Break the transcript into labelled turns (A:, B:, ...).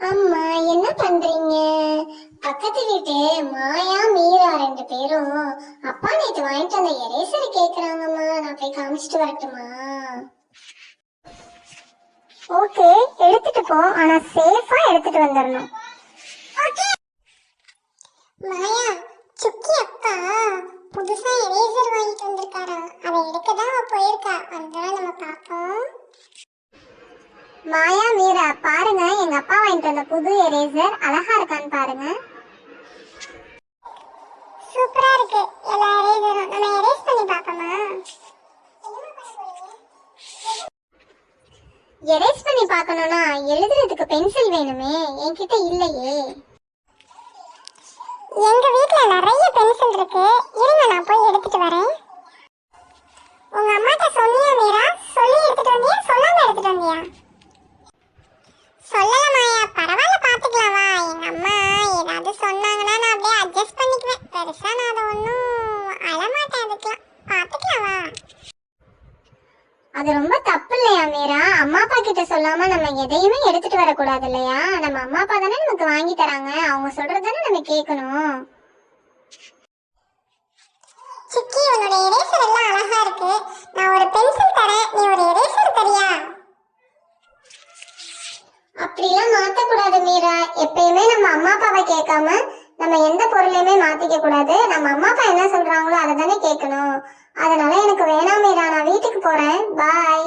A: அம்மா என்ன பண்றீங்க? பக்கத்து வீட்டு மாயா மீரா ரெண்டு பேரும் அப்பா நேத்து வாங்கிட்டு வந்த எரேசர் கேக்குறாங்கம்மா. நான் போய் காமிச்சிட்டு வரட்டுமா? ஓகே, எடுத்துட்டு போ, ஆனா சேஃபா எடுத்துட்டு வந்துடணும். மாயா, சுக்கி அப்பா புதுசா எரேசர் வாங்கிட்டு வந்திருக்காரா, அதை எடுக்கதான் அவ போயிருக்கா. அதனால நம்ம பாப்போம். மாயா மீரா பாருங்க, எங்க அப்பா வாங்கிட்டு வந்த புது எரேசர் அழகா இருக்கான்னு பாருங்க. சூப்பரா இருக்கு. எல்லா எரேசரும் நம்ம எரேஸ் பண்ணி பாப்போமா? எரேஸ் பண்ணி பார்க்கணும்னா எழுதுறதுக்கு பென்சில் வேணுமே, என்கிட்ட இல்லையே. எங்க வீட்ல நிறைய பென்சில் இருக்கு, இருங்க நான் போய் எடுத்துட்டு வரேன். உங்க அம்மாட்ட சொன்னியா மீரா? சொல்லி எடுத்துட்டு வந்தியா, சொல்லாம எடுத்துட்டு வந்தியா? சொல்லல மாயா, பரவாயில்ல பாத்துக்கலாம் வா. எங்க அம்மா ஏதாவது சொன்னாங்கன்னா நான் அப்படியே அட்ஜஸ்ட் பண்ணிக்குவேன். பெருசா நான் அதை ஒன்றும் அழமாட்டேன், அதுக்கெல்லாம் பாத்துக்கலாம் வா. அது ரொம்ப தப்பு இல்லையா மீரா? அம்மா அப்பா கிட்ட சொல்லாம நம்ம எதையுமே எடுத்துட்டு வரக்கூடாது இல்லையா? நம்ம அம்மா அப்பா தானே நமக்கு வாங்கி தராங்க, அவங்க சொல்றதானே நம்ம கேட்கணும். சிக்கி, உன்னோட எரேசர் எல்லாம் அழகா இருக்கு. நான் ஒரு பென்சில் தரேன், நீ ஒரு எரேசர் தரியா? அப்படிலாம் மாத்தக்கூடாது மீரா. எப்பயுமே நம்ம அம்மா அப்பாவை கேட்காம நம்ம எந்த பொருளையுமே மாத்திக்க கூடாது. நம்ம அம்மா அப்பா என்ன சொல்றாங்களோ அதை தானே கேட்கணும். அதனால எனக்கு வேணாம் மீரா, நான் வீட்டுக்கு போறேன். பாய்.